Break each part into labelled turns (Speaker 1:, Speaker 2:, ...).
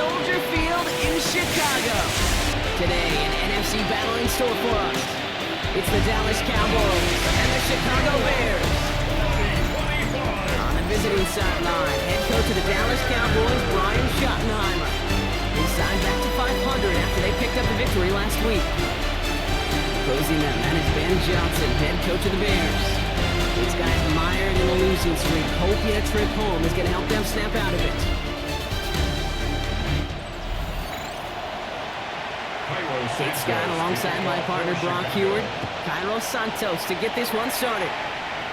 Speaker 1: Soldier Field in Chicago. Today, an NFC battle in store for us. It's the Dallas Cowboys and the Chicago Bears. On the visiting sideline, head coach of the Dallas Cowboys, Brian Schottenheimer. He signed back to 500 after they picked up a victory last week. Closing them, that is Ben Johnson, head coach of the Bears. These guys mired in a losing streak, hoping a trip home is going to help them snap out of it. Kate Scott alongside my partner Brock Heward. Cairo Santos to get this one started.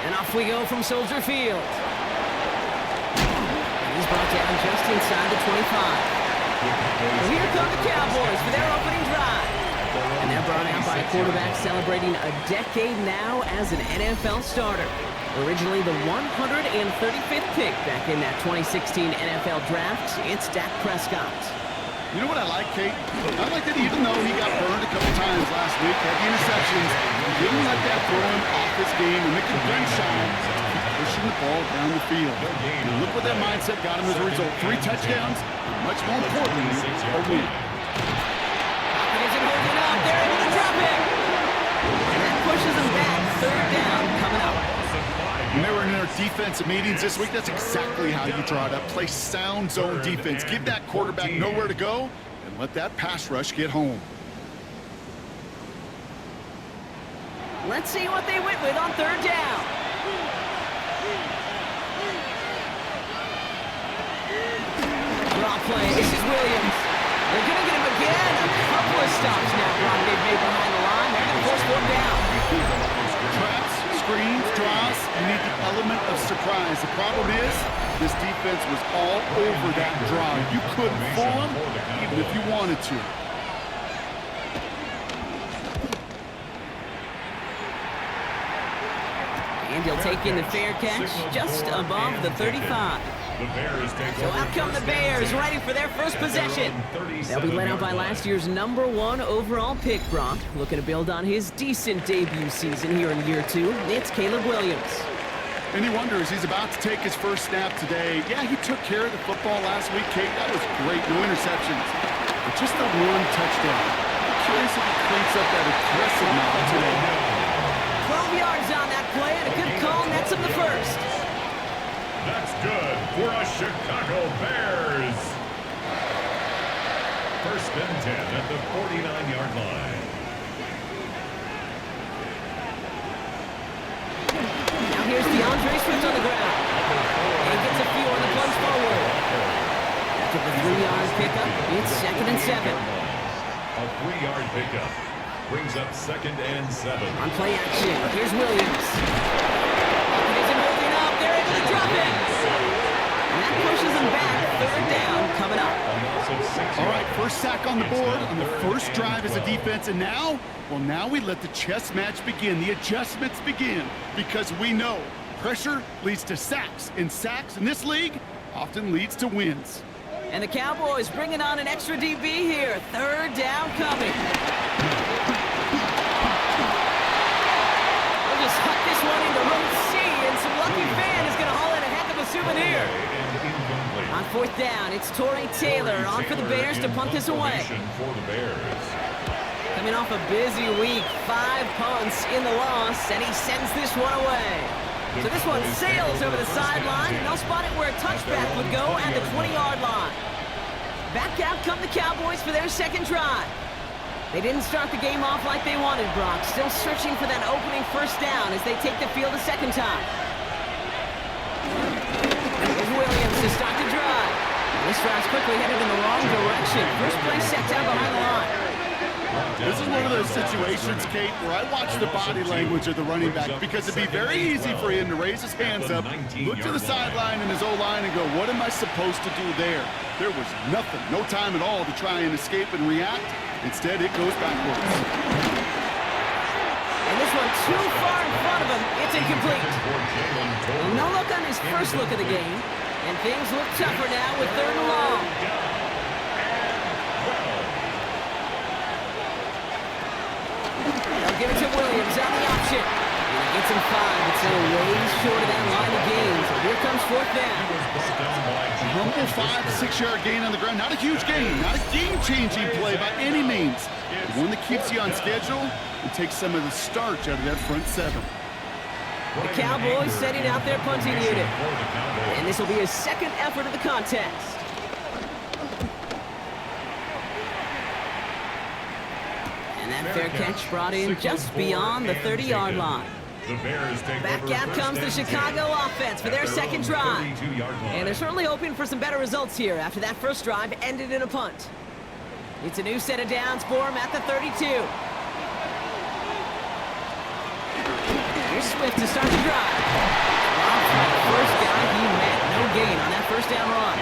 Speaker 1: And off we go from Soldier Field. He's brought down just inside the 25. Well, here come the Cowboys for their opening drive. And they're brought out by a quarterback celebrating a decade now as an NFL starter. Originally the 135th pick back in that 2016 NFL Draft, it's Dak Prescott.
Speaker 2: You know what I like, Kate? I like that even though he got burned a couple times last week, had the interceptions, he didn't let that throw him off his game and make him gun shy, pushing the ball down the field. And look what that mindset got him as a result. 3 touchdowns, and much more importantly, a win.
Speaker 1: Confidence in holding up. They're able to drop it. And that pushes them back. 3rd down coming up.
Speaker 2: When they were in their defensive meetings this week, that's exactly how you draw it up. Play sound zone defense. Give that quarterback nowhere to go and let that pass rush get home.
Speaker 1: Let's see what they went with on 3rd down. Draw play. This is Williams. They're going to get him again. A couple of stops now they've made behind the line. They're going to force 4 down.
Speaker 2: Traps, screens, draws, you need the element of surprise. The problem is, this defense was all over that draw. You couldn't fool them, even if you wanted to.
Speaker 1: And he'll take in the fair catch just above the 35. So out come the Bears, ready for their first possession. They'll be led out by last year's #1 overall pick, Brock. Looking to build on his decent debut season here in year 2. It's Caleb Williams.
Speaker 2: And he wonders, he's about to take his first snap today. Yeah, he took care of the football last week, Kate. That was great. No interceptions. But just the 1 touchdown. I'm curious if he cleans up that aggressive now today.
Speaker 1: 12 yards on that play, and a good call nets him the first.
Speaker 3: That's good for a Chicago Bears. 1st and 10 at the 49-yard line.
Speaker 1: Now here's DeAndre Swift on the ground. And he gets a few on the plunge forward. After the 3-yard pickup, it's 2nd and 7.
Speaker 3: A 3-yard pickup brings up 2nd and 7.
Speaker 1: On play action, here's Williams. They're able to drop it. And that pushes them back. 3rd down coming up.
Speaker 2: All right, first sack on the board on the first drive as a defense. And now, well, now we let the chess match begin. The adjustments begin because we know pressure leads to sacks. And sacks in this league often leads to wins.
Speaker 1: And the Cowboys bringing on an extra DB here. 3rd down coming. We'll just huck this one into row C. And some lucky fan is going to haul in a heck of a souvenir. On 4th down, it's Torrey Taylor on for the Bears to punt this away. Coming off a busy week, 5 punts in the loss, and he sends this one away. So this one sails over the sideline, and they'll spot it where a touchback would go at the 20-yard line. Back out come the Cowboys for their 2nd drive. They didn't start the game off like they wanted, Brock. Still searching for that opening 1st down as they take the field a 2nd time. There's Williams to start the drive. And this drive's quickly headed in the wrong direction. First play set down behind the line.
Speaker 2: This is one of those situations, Kate, where I watch the body language of the running back because it'd be very easy for him to raise his hands up, look to the sideline in his O-line and go, what am I supposed to do there? There was nothing, no time at all to try and escape and react. Instead, it goes backwards.
Speaker 1: And this one too far in front of him. It's incomplete. No look on his first look of the game. And things look tougher now with 3rd and long. They'll give it to Williams on the option. And he gets and 5, but still way short of that line of gain. So here comes fourth down.
Speaker 2: Humble 5 to 6 yard gain on the ground. Not a huge gain, not a game-changing play by any means. The one that keeps you on schedule and takes some of the starch out of that front seven.
Speaker 1: The Cowboys setting out their punting unit. And this will be his second effort of the contest. And that fair catch brought in just beyond the 30-yard line. Back out comes the Chicago offense for their second drive. And they're certainly hoping for some better results here after that first drive ended in a punt. It's a new set of downs for him at the 32. Here's Swift to start the drive. First guy he met, no gain on that first down run.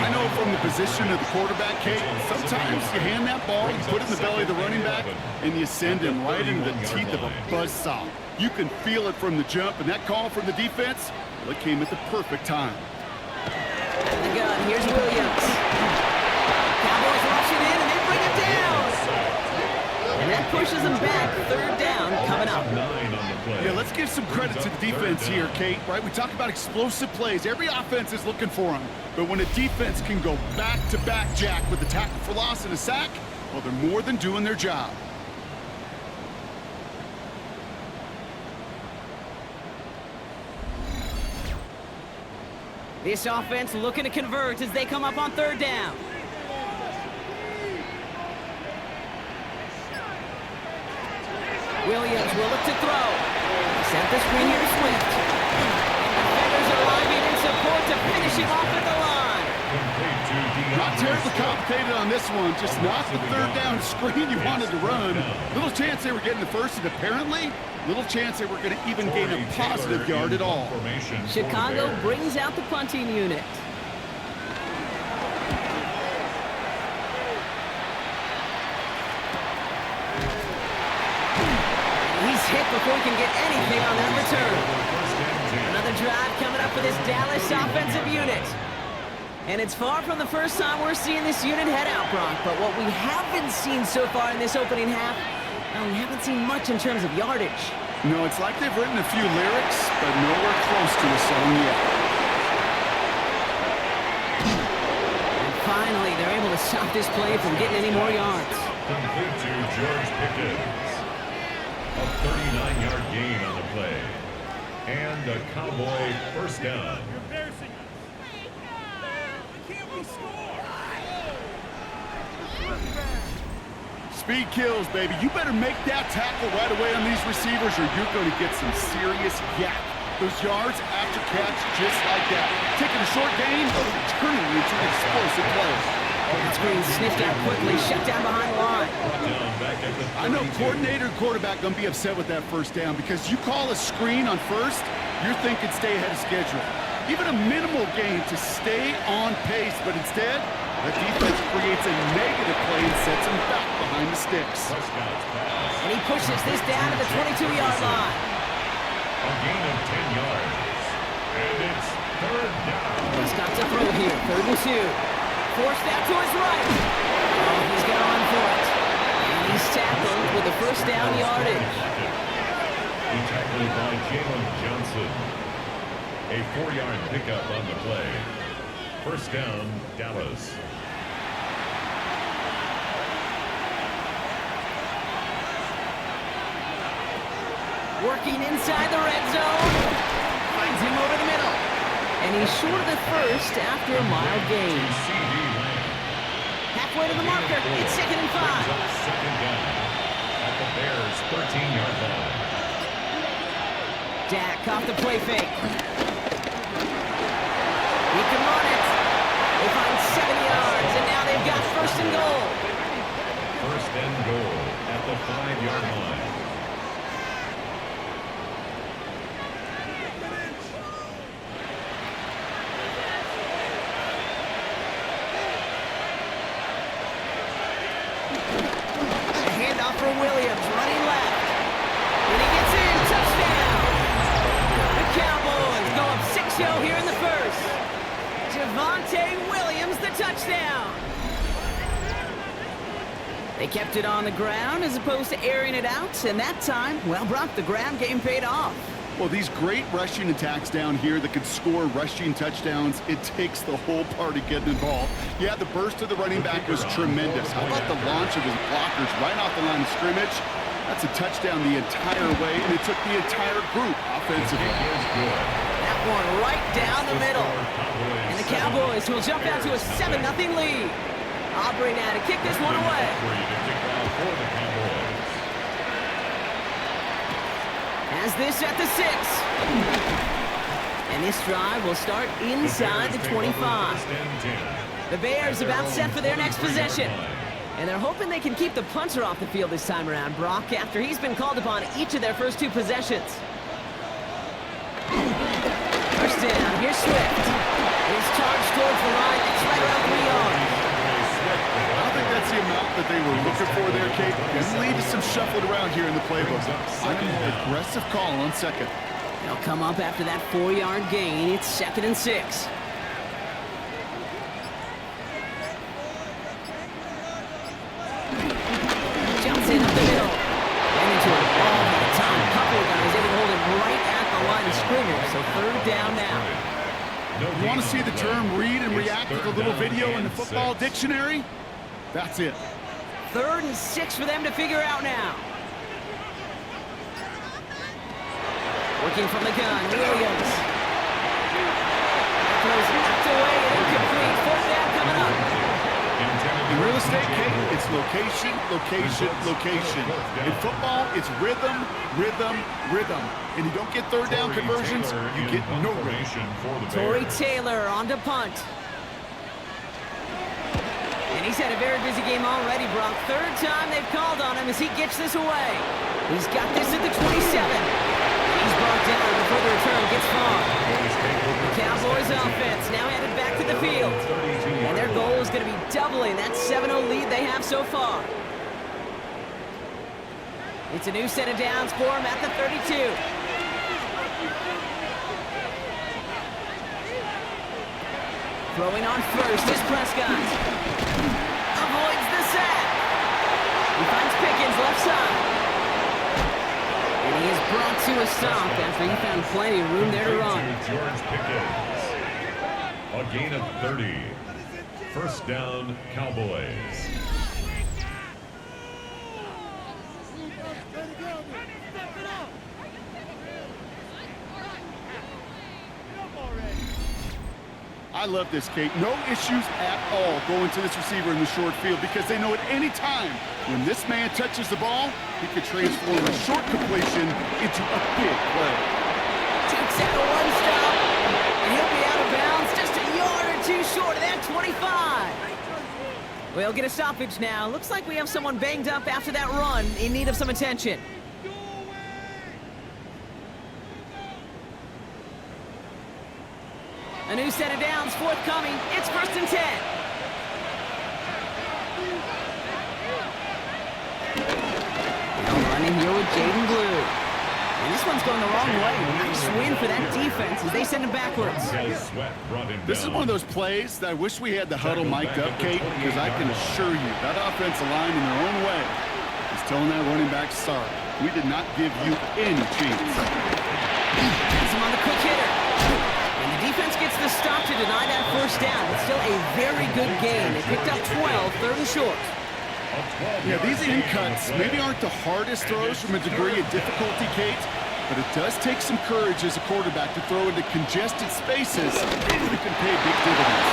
Speaker 2: I know from the position of the quarterback, Kate, sometimes you hand that ball, you put it in the belly of the running back, and you send him right into the teeth of a buzzsaw. You can feel it from the jump, and that call from the defense, well, it came at the perfect time.
Speaker 1: Out of the gun, here's Williams. Cowboys rush it in, and they bring it down. And that pushes them back. Third down coming up.
Speaker 2: Yeah, let's give some credit to the defense here, Kate, right? We talk about explosive plays. Every offense is looking for them. But when a defense can go back-to-back, Jack, with a tackle for loss and a sack, well, they're more than doing their job.
Speaker 1: This offense looking to convert as they come up on third down. Williams will look to throw. Set the screen here to Swift. Defenders are lining in support to finish him off at the line.
Speaker 2: Not terribly complicated on this one. Just not the third down screen you wanted to run. Little chance they were getting the first, and apparently, little chance they were going to even gain a positive yard at all.
Speaker 1: Chicago brings out the punting unit. He's hit before he can get anything on that return. Another drive coming up for this Dallas offensive unit. And it's far from the first time we're seeing this unit head out, Brock. But what we haven't seen so far in this opening half, well, we haven't seen much in terms of yardage.
Speaker 2: No, it's like they've written a few lyrics, but nowhere close to a song yet.
Speaker 1: And finally, they're able to stop this play from getting any more yards.
Speaker 3: Complete to George Pickens. A 39-yard gain on the play. And a Cowboy first down.
Speaker 2: Speed kills, baby. You better make that tackle right away on these receivers or you're going to get some serious yak. Those yards after catch just like that. Taking a short gain, but turning into an explosive play.
Speaker 1: That screen sniffed out quickly, shut down behind the line.
Speaker 2: I know coordinator and quarterback going to be upset with that first down because you call a screen on first, you're thinking stay ahead of schedule. Even a minimal gain to stay on pace, but instead, the defense creates a negative play and sets him back behind the sticks.
Speaker 1: And he pushes this down to the 22-yard line.
Speaker 3: A gain of 10 yards. And it's third down.
Speaker 1: He's got to throw here, 3rd and 2. Forced out to his right. Oh, he's going to run for it. And he's tackled with the first down yardage.
Speaker 3: He tackled by Jalen Johnson. A 4-yard pickup on the play. First down, Dallas.
Speaker 1: Working inside the red zone. Finds him over the middle. And he's short of the first after a mild gain. Halfway to the marker. It's 2nd and 5.
Speaker 3: Second down at the Bears' 13-yard line.
Speaker 1: Dak off the play fake. He can run it. They find 7 yards, and now they've got 1st and goal.
Speaker 3: 1st and goal at the 5-yard line.
Speaker 1: For Williams, running left. And he gets in, touchdown. The Cowboys go up 6-0 here in the first. Javonte Williams, the touchdown. They kept it on the ground as opposed to airing it out, and that time, well, Brock, the ground game paid off.
Speaker 2: Well, these great rushing attacks down here that could score rushing touchdowns, it takes the whole party getting involved. Yeah, the burst of the running back was tremendous. How about the launch of his blockers right off the line of scrimmage? That's a touchdown the entire way, and it took the entire group offensively.
Speaker 1: That one right down the middle. And the Cowboys will jump out to a 7-0 lead. Aubrey now to kick this one away. Has this at the 6. And this drive will start inside the 25. The Bears about set for their next possession. And they're hoping they can keep the punter off the field this time around, Brock, after he's been called upon each of their first 2 possessions. First down, here's Swift. He's charged towards the line. It's right around 3 yards.
Speaker 2: I don't think that's the amount that they were looking for there, Kate. This lead to some shuffling around here in the playbook. I'm an aggressive call on second.
Speaker 1: They'll come up after that 4-yard gain. It's 2nd and 6. Jumps in up the middle. And into a ball by the time. Couple of guys able to hold him right at the line of scrimmage. So 3rd down now.
Speaker 2: You want to see the term read and react with a little video in the football dictionary? That's it.
Speaker 1: 3rd and 6 for them to figure out now. Working from the gun, Williams. That throws knocked away and incomplete. 4th down coming up.
Speaker 2: In real estate, Kate, it's location, location, location. In football, it's rhythm, rhythm, rhythm. And you don't get 3rd down conversions, you get no rhythm.
Speaker 1: Torrey Taylor on to punt. And he's had a very busy game already, Brock. 3rd time they've called on him as he gets this away. He's got this at the 27. He's brought down before the return gets far. The Cowboys offense now headed back to the field. And their goal is going to be doubling that 7-0 lead they have so far. It's a new set of downs for him at the 32. Throwing on first is Prescott. Avoids the sack. He finds Pickens left side. And he is brought to a stop after he found plenty of room there to run.
Speaker 3: George Pickens. A gain of 30. 1st down, Cowboys.
Speaker 2: I love this, Kate. No issues at all going to this receiver in the short field because they know at any time when this man touches the ball, he could transform a short completion into a big play.
Speaker 1: Takes out a 1-stop, and he'll be out of bounds just a yard or 2 short of that 25. We'll get a stoppage now. Looks like we have someone banged up after that run in need of some attention. A new set of downs forthcoming. It's 1st and 10. Now running here with Jaden Blue. And this one's going the wrong way. Nice win for that defense as they send him backwards.
Speaker 2: This is one of those plays that I wish we had the huddle mic'd up, Kate, because I can assure you that offensive line in their own way is telling that running back, sorry, we did not give you any chance.
Speaker 1: Has him on the quick hitter. Defense gets the stop to deny that 1st down. It's still a very good game. They picked up 12, 3rd and short.
Speaker 2: Yeah, these in-cuts maybe aren't the hardest throws from a degree of difficulty, Kate, but it does take some courage as a quarterback to throw into congested spaces that can pay big dividends.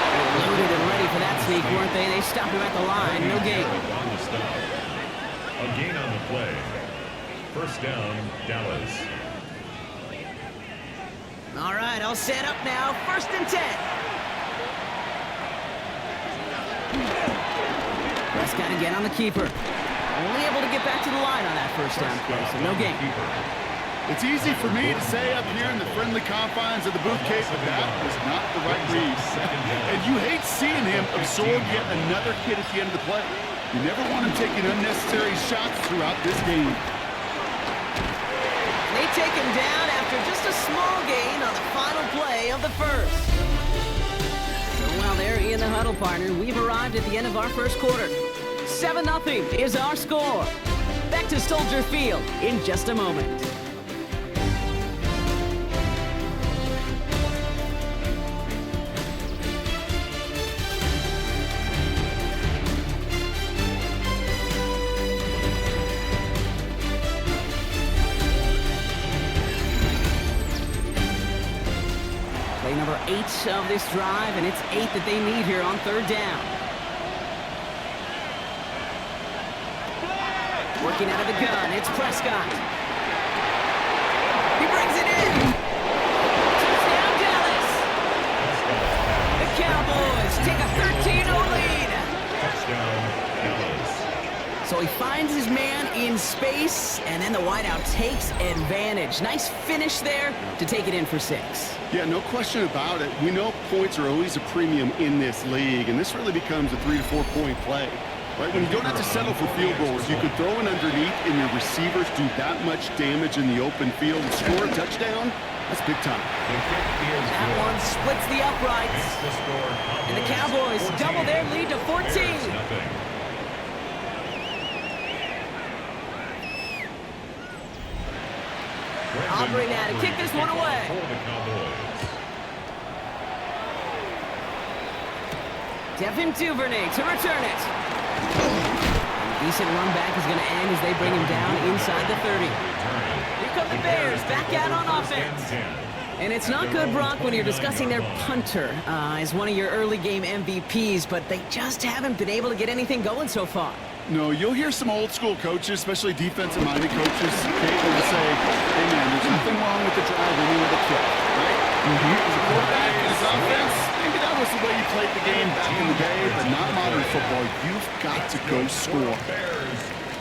Speaker 1: They were loaded and ready for that sneak, weren't they? They stopped him at the line. No gain.
Speaker 3: A gain on the play. 1st down, Dallas.
Speaker 1: All right, all set up now. 1st and 10. Prescott again on the keeper. Only able to get back to the line on that 1st down play, so no gain.
Speaker 2: It's easy for me to say up here in the friendly confines of the booth, Kate, but that was not the right read. And you hate seeing him absorb yet another hit at the end of the play. You never want him taking unnecessary shots throughout this game.
Speaker 1: They take him down after just a small gain on the final play of the 1st. So while they're in the huddle, partner, we've arrived at the end of our 1st quarter. 7-0 is our score. Back to Soldier Field in just a moment. Play number 8 of this drive, and it's 8 that they need here on 3rd down. Working out of the gun, it's Prescott. He brings it in. Touchdown, Dallas. The Cowboys take a 13-0 lead.
Speaker 3: Touchdown, Dallas.
Speaker 1: So he finds his man in space, and then the wideout takes advantage. Nice finish there to take it in for 6.
Speaker 2: Yeah, no question about it. We know points are always a premium in this league, and this really becomes a 3 to 4 point play. Right, when you don't have to settle for field goals, you could throw it underneath and your receivers do that much damage in the open field and score a touchdown. That's big time.
Speaker 1: That one splits the uprights. And the Cowboys double their lead to 14. Aubrey now to kick this one away. Devin Duvernay to return it. Decent run back is going to end as they bring him down inside the 30. Here come the Bears back out on offense. And it's not good, Brock, when you're discussing their punter as one of your early game MVPs, but they just haven't been able to get anything going so far.
Speaker 2: No, you'll hear some old school coaches, especially defensive-minded coaches, will say, hey man, there's nothing wrong with the drive ending with a kick, right? As a quarterback in this offense, maybe that was the way you played the game back in the day, but not modern football. You've got to go score.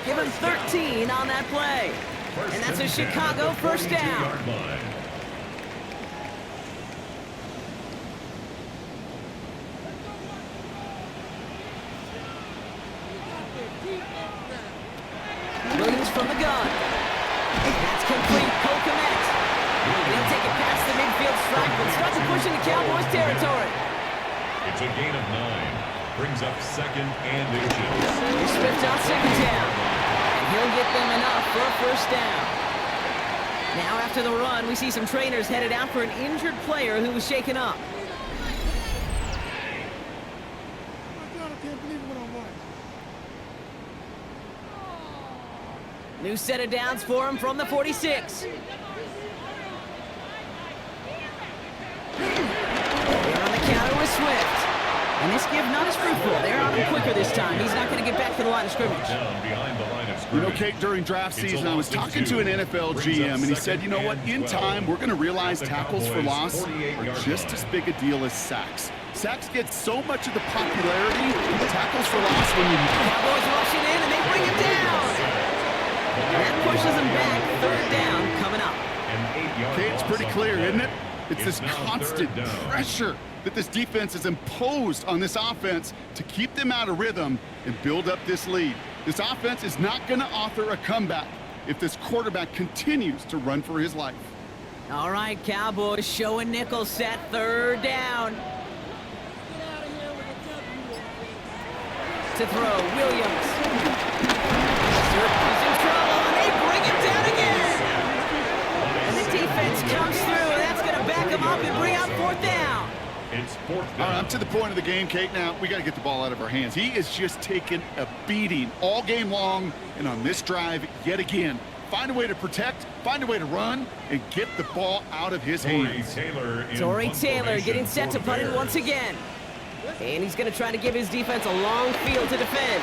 Speaker 1: Give him 13 on that play. And that's a Chicago 1st down. Williams from the gun. That's complete. Cole Kmet. And he'll take it past the midfield stripe and start to push into Cowboys territory.
Speaker 3: It's a gain of 9. Brings up 2nd and inches.
Speaker 1: He slipped out 2nd down. And he'll get them enough for a 1st down. Now after the run, we see some trainers headed out for an injured player who was shaken up. New set of downs for him from the 46. They're on the counter with Swift. And this give not as fruitful. They're on him quicker this time. He's not going to get back to the line of scrimmage.
Speaker 2: You know, Kate, during draft season, I was talking to an NFL GM, and he said, you know what, in time, we're going to realize tackles for loss are just as big a deal as sacks. Sacks get so much of the popularity, tackles for loss when you...
Speaker 1: Cowboys rush it in, and they bring him down. And that pushes him back. 3rd down coming up.
Speaker 2: Okay, it's pretty clear, isn't it? It's this constant pressure that this defense has imposed on this offense to keep them out of rhythm and build up this lead. This offense is not going to author a comeback if this quarterback continues to run for his life.
Speaker 1: All right, Cowboys showing nickel set. 3rd down. To throw, Williams. He's in trouble, and they bring him down again. And the defense comes through. That's going to back him up and bring out 4th down.
Speaker 3: It's 4th down.
Speaker 2: All right, I'm to the point of the game, Kate. Now, we got to get the ball out of our hands. He is just taking a beating all game long, and on this drive, yet again. Find a way to protect, find a way to run, and get the ball out of his hands.
Speaker 1: Torrey Taylor getting set to punt it once again. And he's going to try to give his defense a long field to defend.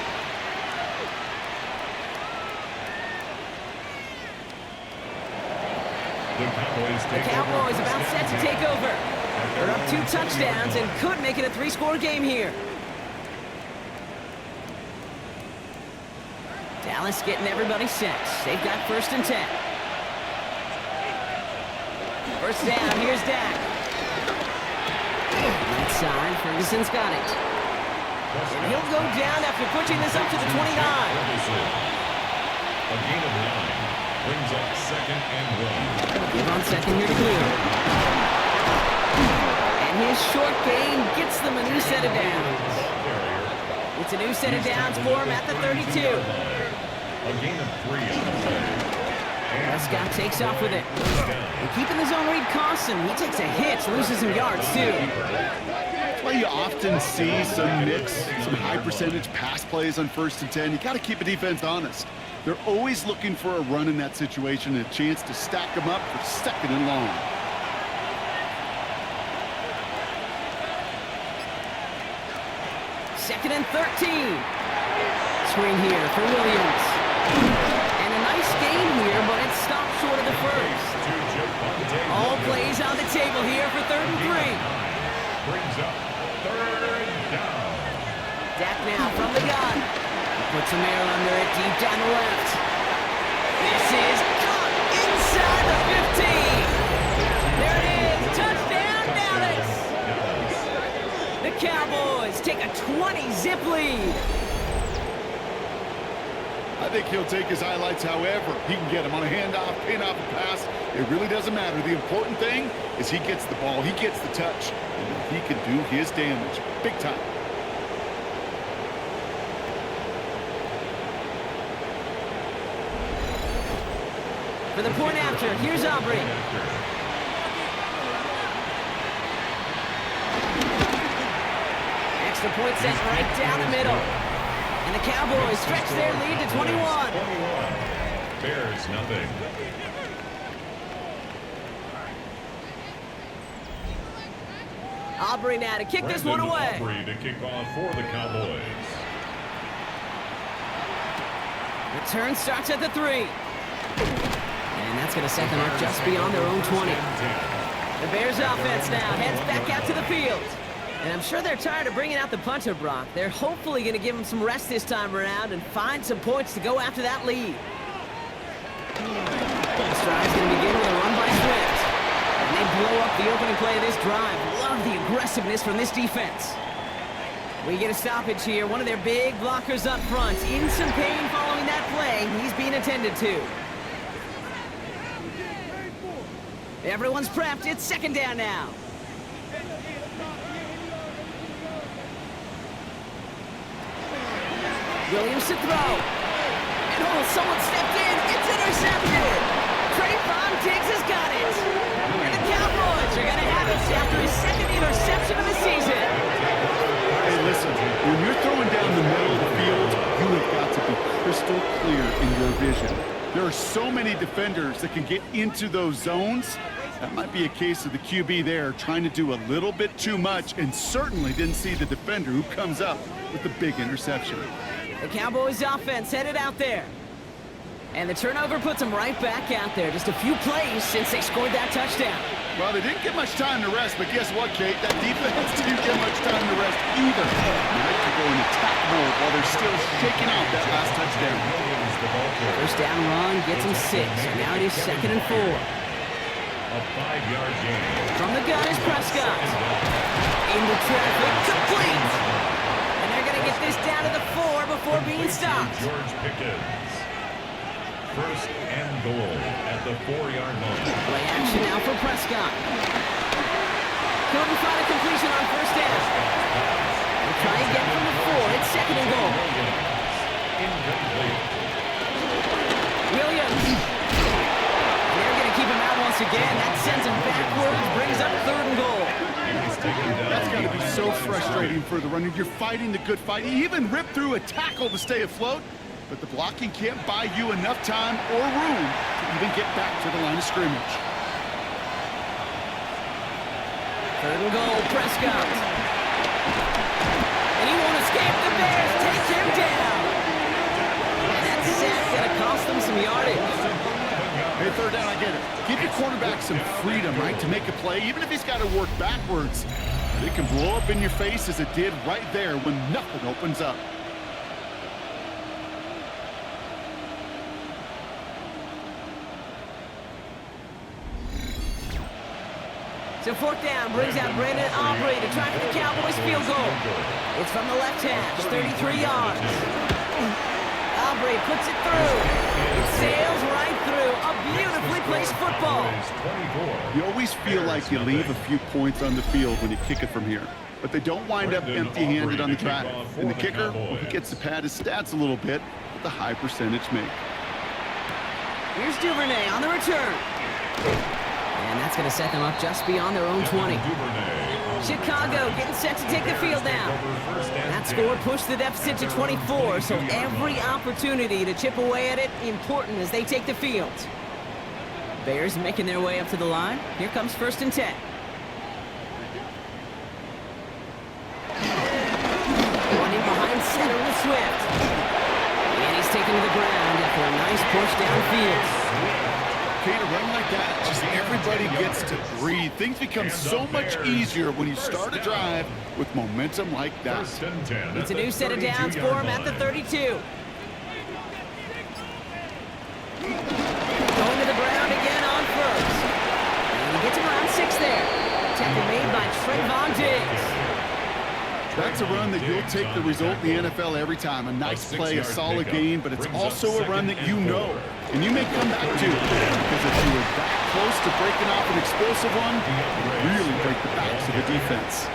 Speaker 1: The Cowboys about set to take over. They're up 2 touchdowns and could make it a 3-score game here. Dallas getting everybody set. They've got 1st and 10. 1st down, here's Dak. Right side, Ferguson's got it. And he'll go down after pushing this up to the 29.
Speaker 3: A gain of 9 brings up 2nd and 1.
Speaker 1: Give on 2nd here to clear. And his short gain gets them a new set of downs. It's a new set of downs for him at the 32.
Speaker 3: A gain of 3 on the play.
Speaker 1: Prescott takes off with it. And keeping the zone read costs him. He takes a hit, loses some yards too.
Speaker 2: That's why you often see some mix, some high percentage pass plays on 1st and 10. You got to keep a defense honest. They're always looking for a run in that situation and a chance to stack them up for 2nd and long.
Speaker 1: Second and 13. Screen here for Williams. And a nice gain here, but it stopped short of the first. All plays on the table here for 3rd and 3.
Speaker 3: Brings up 3rd down.
Speaker 1: Dak now from the gun. Puts some air under it, deep down the left. This is caught inside the 15. There it is, touchdown Dallas. The Cowboys take a 20-zip lead.
Speaker 2: I think he'll take his highlights however he can get them on a handoff, pin off a pass. It really doesn't matter. The important thing is he gets the ball, he gets the touch, and he can do his damage big time.
Speaker 1: For the point after, here's Aubrey. Extra point set right down the middle. And the Cowboys stretch their lead to 21.
Speaker 3: Bears nothing.
Speaker 1: Aubrey now to kick this one away.
Speaker 3: Aubrey to kick off for the Cowboys.
Speaker 1: Return starts at the 3. And that's going to set them up just beyond their own 20. The Bears offense now heads back out to the field. And I'm sure they're tired of bringing out the punter, Brock. They're hopefully going to give them some rest this time around and find some points to go after that lead. The stride's going to begin with a run by Swift. And they blow up the opening play of this drive. Love the aggressiveness from this defense. We get a stoppage here. One of their big blockers up front. In some pain following that play. He's being attended to. Everyone's prepped. It's 2nd down now. Williams to throw. And someone stepped in. It's intercepted. Trayvon Diggs has got it. And the Cowboys are going to have it after his 2nd interception of the season.
Speaker 2: Hey, listen, when you're throwing down the middle of the field, you have got to be crystal clear in your vision. There are so many defenders that can get into those zones. That might be a case of the QB there trying to do a little bit too much and certainly didn't see the defender who comes up with the big interception.
Speaker 1: The Cowboys offense headed out there. And the turnover puts them right back out there. Just a few plays since they scored that touchdown.
Speaker 2: Well, they didn't get much time to rest, but guess what, Kate? That defense didn't get much time to rest either. They have to go in attack mode while they're still shaking out that last touchdown.
Speaker 1: First down run gets them 6. Now it is 2nd and 4.
Speaker 3: A 5-yard gain.
Speaker 1: From the gun is Prescott. Into traffic, complete. And they're going to get this down to the 4 before being stopped.
Speaker 3: George Pickens. 1st and goal at the 4-yard line.
Speaker 1: Play action now for Prescott. Couldn't find a completion on 1st down. They'll try again from the 4. It's 2nd and goal.
Speaker 3: Incomplete.
Speaker 1: Williams. They're going to keep him out once again. That sends him backwards, brings up 3rd and goal.
Speaker 2: That's got to be so frustrating for the runner. You're fighting the good fight. You even rip through a tackle to stay afloat, but the blocking can't buy you enough time or room to even get back to the line of scrimmage.
Speaker 1: 3rd and goal, Prescott. And he won't escape. The Bears take him down. And that sack's going to cost them some yardage.
Speaker 2: Hey, 3rd down, I get it. Give your quarterback some freedom, right, to make a play. Even if he's got to work backwards, it can blow up in your face as it did right there when nothing opens up.
Speaker 1: So 4th down brings out Brandon Aubrey to try for the Cowboys field goal. It's from the left hash, 33 yards. Aubrey puts it through. It sails right through. A beautifully placed football.
Speaker 2: You always feel like you leave a few points on the field when you kick it from here. But they don't wind up empty-handed on the track. And the kicker, well, he gets to pad his stats a little bit with a high percentage make.
Speaker 1: Here's Duvernay on the return. And that's going to set them up just beyond their own 20. Chicago getting set to take the field now. That score pushed the deficit to 24, so every opportunity to chip away at it important as they take the field. Bears making their way up to the line. Here comes 1st and 10. Running behind center with Swift. And he's taken to the ground after a nice push downfield.
Speaker 2: Okay, to run like that, just everybody gets to breathe. Things become so much easier when you start a drive with momentum like that.
Speaker 1: It's a new set of downs for him at the 32. Going to the ground again on 1st. And he gets around 6 there. Tackle made by Trayvon Diggs.
Speaker 2: That's a run that you'll take the result in the NFL every time. A nice play, a solid game, but it's also a run that you know, and you may come back to, because if you were that close to breaking off an explosive one, you really break the backs of the defense.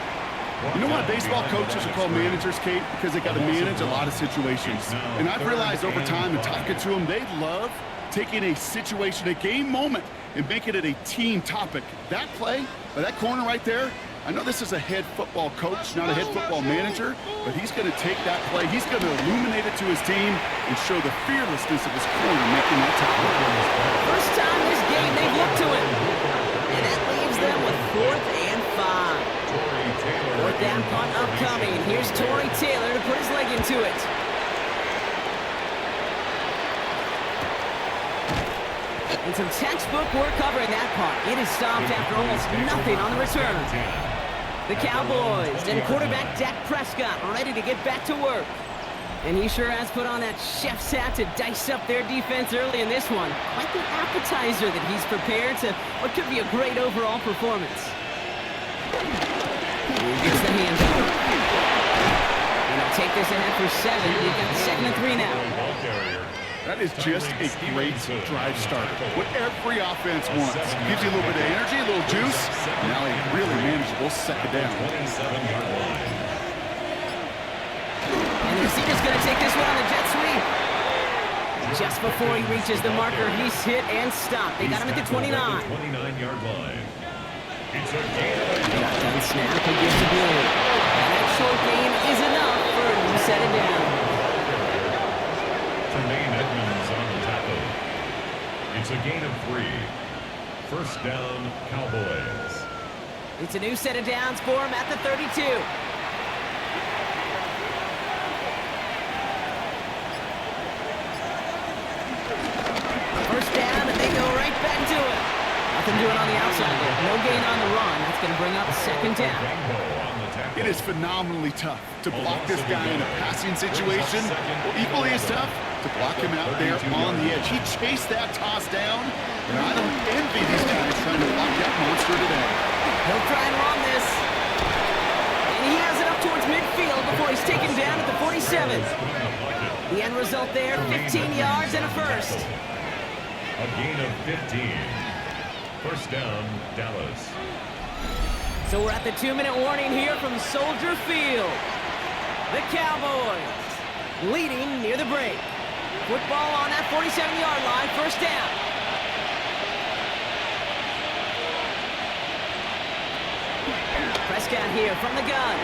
Speaker 2: You know why baseball coaches are called managers, Kate? Because they got to manage a lot of situations. And I've realized over time and talking to them, they love taking a situation, a game moment, and making it a team topic. That play, by that corner right there, I know this is a head football coach, not a head football manager, but he's going to take that play. He's going to illuminate it to his team and show the fearlessness of his corner making that tackle.
Speaker 1: First time this game they've looked to him. And that leaves them with 4th and 5. 4th down punt upcoming. Here's Tory Taylor to put his leg into it. And some textbook work covering that punt. It is stopped after almost nothing on the return. The Cowboys and quarterback Dak Prescott ready to get back to work. And he sure has put on that chef's hat to dice up their defense early in this one. Quite the appetizer that he's prepared to what could be a great overall performance. He gets the handoff. And they'll take this ahead for 7. We've got 2nd and 3 now.
Speaker 2: That is just a great drive starter. What every offense wants. Gives you a little bit of energy, a little juice. Now a really manageable 2nd down.
Speaker 1: And the receiver's going to take this one on the jet sweep. Just before he reaches the marker, he's hit and stopped. They got him at the 29.
Speaker 3: 29-yard line. It's a gain.
Speaker 1: Shotgun snap against the blue. And that short gain is enough for a new set of downs.
Speaker 3: Tremaine Edmonds on the tackle. It's a gain of 3. 1st down, Cowboys.
Speaker 1: It's a new set of downs for him at the 32. First down, and they go right back to it. Nothing doing on the outside there. No gain on the run. That's going to bring up 2nd down.
Speaker 2: It is phenomenally tough to block this guy in a passing situation. Equally as tough to block him out there on the edge. He chased that toss down, and I don't envy these guys trying to block that monster today.
Speaker 1: He'll try and run this. And he has it up towards midfield before he's taken down at the 47. The end result there, 15 yards and a 1st.
Speaker 3: A gain of 15. 1st down, Dallas.
Speaker 1: So we're at the 2-minute warning here from Soldier Field. The Cowboys leading near the break. Football on that 47-yard line, 1st down. Prescott here from the gun.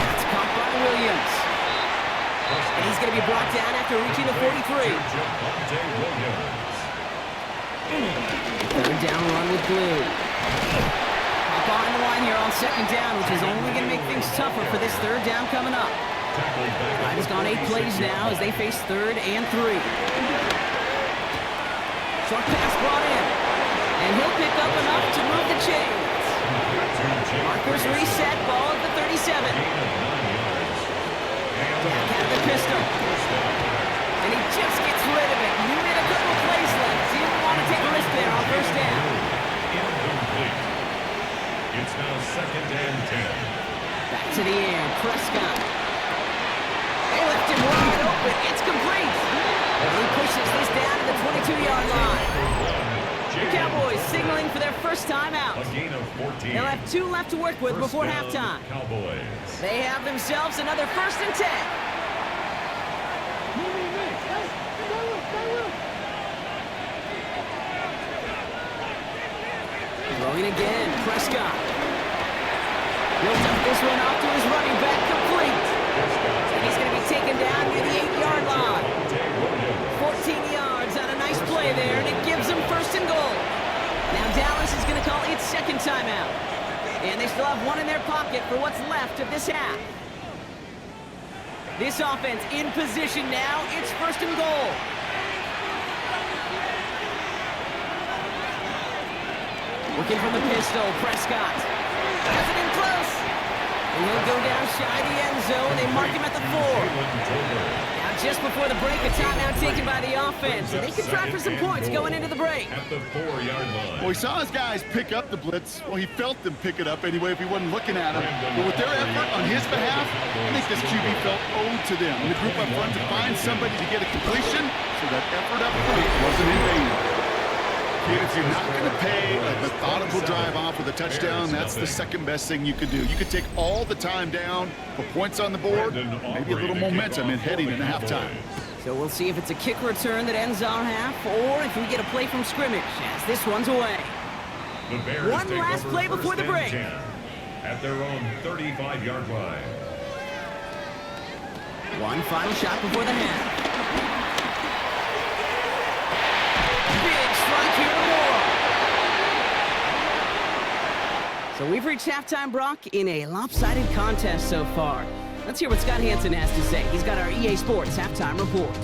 Speaker 1: That's caught by Williams. And he's going to be brought down after reaching the 43. 3rd down run with Blue. On the line here on 2nd down, which is only going to make things tougher for this 3rd down coming up. Drive has gone 8 plays now as they face 3rd and 3. Short pass brought in, and he'll pick up enough to move the chains. Markers reset, ball at the 37. Dak out of the pistol, and he just gets rid of it. You made a couple plays left. He didn't want to take a risk there on 1st down.
Speaker 3: It's now 2nd and 10.
Speaker 1: Back to the air, Prescott. They left him wide open. It's complete. And he pushes this down to the 22-yard line. The Cowboys signaling for their first time out.
Speaker 3: A gain of 14.
Speaker 1: They'll have 2 left to work with before halftime.
Speaker 3: Cowboys.
Speaker 1: They have themselves another 1st and 10. Throwing again, Prescott. He'll dump this one off to his running back, complete. And he's going to be taken down near the 8-yard line. 14 yards on a nice play there, and it gives them 1st and goal. Now Dallas is going to call its 2nd timeout. And they still have 1 in their pocket for what's left of this half. This offense in position now. It's 1st and goal. Looking from the pistol, Prescott. Has it in close. And he'll go down shy of the end zone. They mark him at the 4. Now just before the break, a timeout taken by the offense. And they can try for some points going into the break.
Speaker 3: At the 4-yard line.
Speaker 2: Well, he saw his guys pick up the blitz. Well, he felt them pick it up anyway if he wasn't looking at him. But with their effort on his behalf, I think this QB felt owed to them. And the group up front to find somebody to get a completion, so that effort up front wasn't in vain. If you're not going to pay a methodical drive off with a touchdown, that's the 2nd best thing you could do. You could take all the time down, put points on the board, maybe a little momentum in heading into halftime.
Speaker 1: So we'll see if it's a kick return that ends our half, or if we get a play from scrimmage, as this one's away.
Speaker 3: The Bears
Speaker 1: One last play before the break.
Speaker 3: At their own 35-yard line.
Speaker 1: One final shot before the half. Big strike here to Moore. So we've reached halftime, Brock, in a lopsided contest so far. Let's hear what Scott Hansen has to say. He's got our EA Sports halftime report.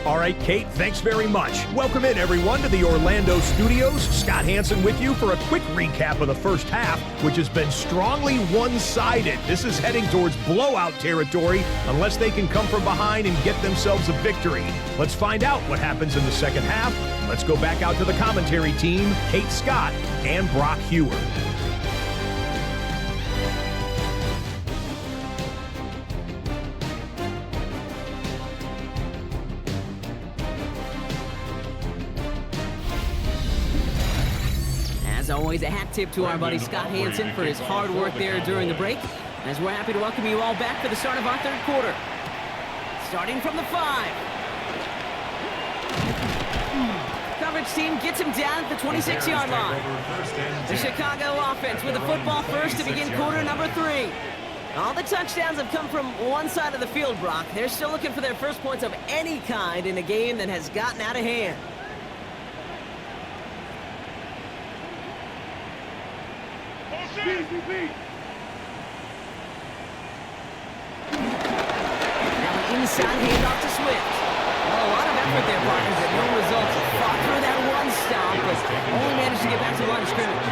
Speaker 4: All right, Kate, thanks very much. Welcome in, everyone, to the Orlando studios. Scott Hansen with you for a quick recap of the first half, which has been strongly one-sided. This is heading towards blowout territory unless they can come from behind and get themselves a victory. Let's find out what happens in the second half. Let's go back out to the commentary team, Kate Scott and Brock Hewer.
Speaker 1: As always, a hat tip to our buddy Scott Hansen for his hard work there during the break, as we're happy to welcome you all back for the start of our 3rd quarter. Starting from the 5. Coverage team gets him down at the 26-yard line. The Chicago offense with the football first to begin quarter number 3. All the touchdowns have come from one side of the field, Brock. They're still looking for their first points of any kind in a game that has gotten out of hand. Now an inside handoff to Swift. Well, a lot of effort there, partners, but no results. Fought through that one stop, but only managed to get back to the line of scrimmage.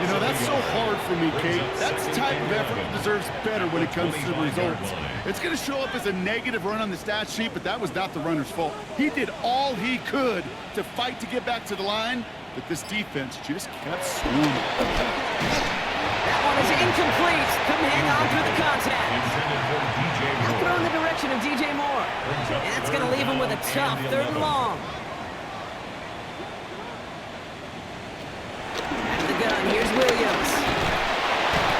Speaker 2: You know, that's so hard for me, Kate. That's the type of effort that deserves better when it comes to the results. It's going to show up as a negative run on the stat sheet, but that was not the runner's fault. He did all he could to fight to get back to the line, but this defense just kept swinging.
Speaker 1: That one is incomplete. Couldn't hang on through the contact. Now throw in the direction of DJ Moore. And that's going to leave him with a tough 3rd and long. At the gun, here's Williams.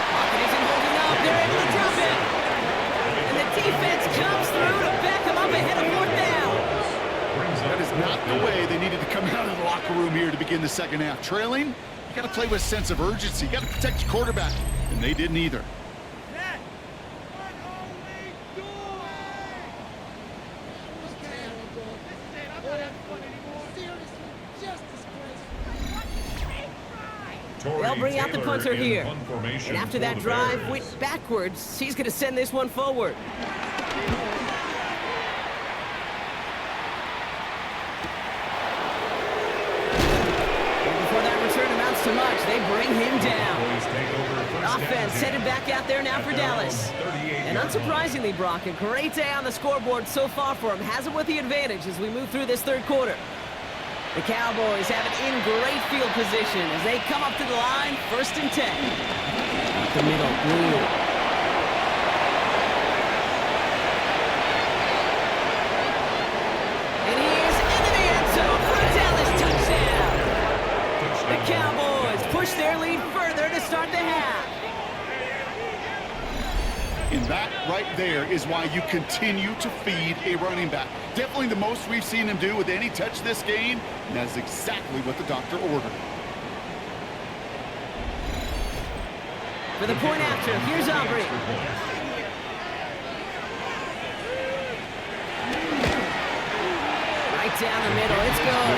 Speaker 1: Pocket isn't holding up. They're able to drop it. And the defense comes through to back him up ahead of 4th down.
Speaker 2: That is not the way they needed to come out of the locker room here to begin the second half. Trailing, you got to play with a sense of urgency. You got to protect your quarterback, and they didn't either.
Speaker 1: They'll bring out the punter here. And after that drive went backwards, he's going to send this one forward. So much, they bring him down. Offense headed back out there now for Dallas. And unsurprisingly, Brock, a great day on the scoreboard so far for him. Has him with the advantage as we move through this 3rd quarter. The Cowboys have it in great field position as they come up to the line, 1st and 10. Up the middle, Blue. And he is into the end zone for a Dallas
Speaker 2: That right there is why you continue to feed a running back. Definitely the most we've seen him do with any touch this game, and that's exactly what the doctor ordered.
Speaker 1: For the point after, here's Aubrey. Right down the middle, it's good.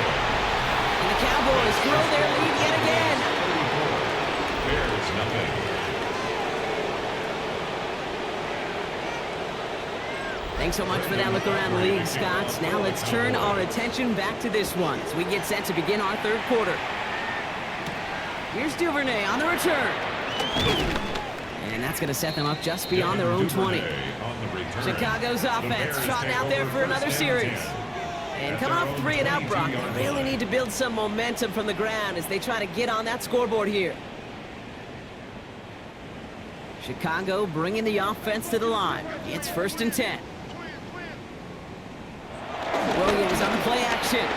Speaker 1: And the Cowboys grow their lead yet again.
Speaker 3: Bears nothing.
Speaker 1: Thanks so much for that look around the league, Scott. Now let's turn our attention back to this one as we get set to begin our third quarter. Here's Duvernay on the return. And that's going to set them up just beyond their own 20. Chicago's offense trotting out there for another series. And coming off 3 and out, Brock, they really need to build some momentum from the ground as they try to get on that scoreboard here. Chicago bringing the offense to the line. It's 1st and 10. Williams on the play action. He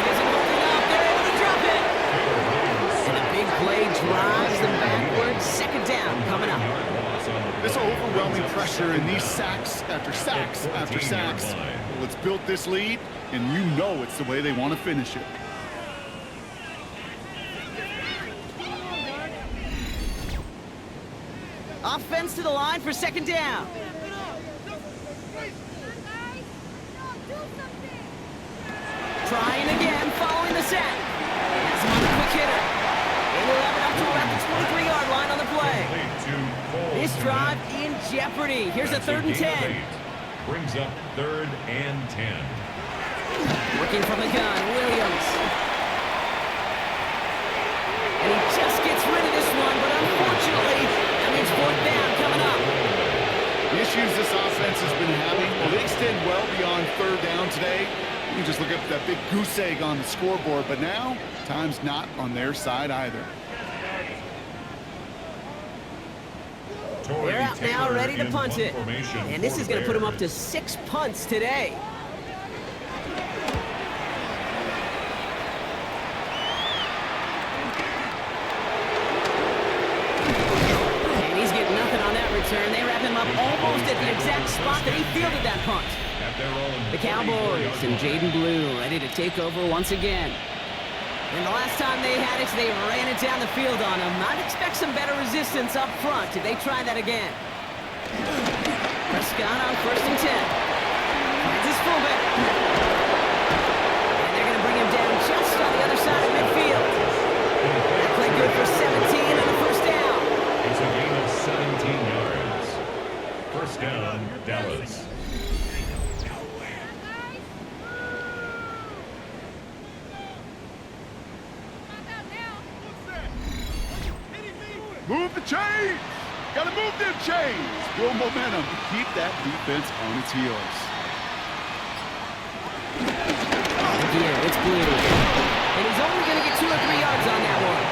Speaker 1: doesn't hold it up. They're able to drop it. And a big play drives them backwards. 2nd down coming up.
Speaker 2: This overwhelming pressure and these sacks after sacks after sacks. Let's build this lead, and you know it's the way they want to finish it.
Speaker 1: Offense to the line for 2nd down. Trying again, following the sack. Has him on the quick hitter. And we'll have it up to about the 23-yard line on the play. This drive in jeopardy. Here's a 3rd and 10.
Speaker 3: Brings up 3rd and 10.
Speaker 1: Working from the gun, Williams. And he just gets rid of this one, but unfortunately, that means 4th down coming up.
Speaker 2: The issues this offense has been having, well, they extend well beyond 3rd down today. You can just look at that big goose egg on the scoreboard, but now, time's not on their side either.
Speaker 1: They're out now, ready to punt it. And this is going to put them up to 6 punts today. And he's getting nothing on that return. They wrap him up almost at the exact spot that he fielded that punt. The Cowboys and Jaden Blue ready to take over once again. And the last time they had it, they ran it down the field on him. I'd expect some better resistance up front if they try that again. Prescott on 1st and 10. Finds his fullback. And they're going to bring him down just on the other side of midfield. That play good for 17 and a 1st down.
Speaker 3: It's a gain of 17 yards. 1st down, Dallas.
Speaker 2: Move the chains! Gotta move them chains! Build momentum to keep that defense on its heels.
Speaker 1: Again, it's Blue. And he's only going to get 2 or 3 yards on that one.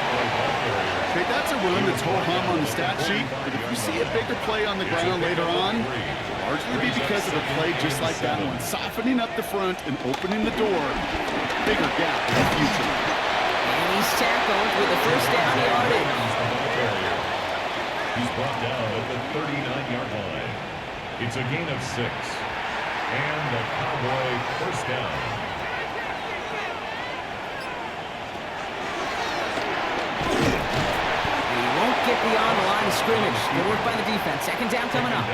Speaker 2: Okay, that's a run that's ho-hum on the stat sheet, but if you see a bigger play on the ground later on, it'll largely be because of a play just like that one, softening up the front and opening the door. Bigger gap in the future.
Speaker 1: And he's tackled with a 1st down yardage.
Speaker 3: He's brought down at the 39-yard line. It's a gain of 6. And the Cowboy 1st down.
Speaker 1: He won't get beyond the line of scrimmage. Good work by the defense. 2nd down coming up.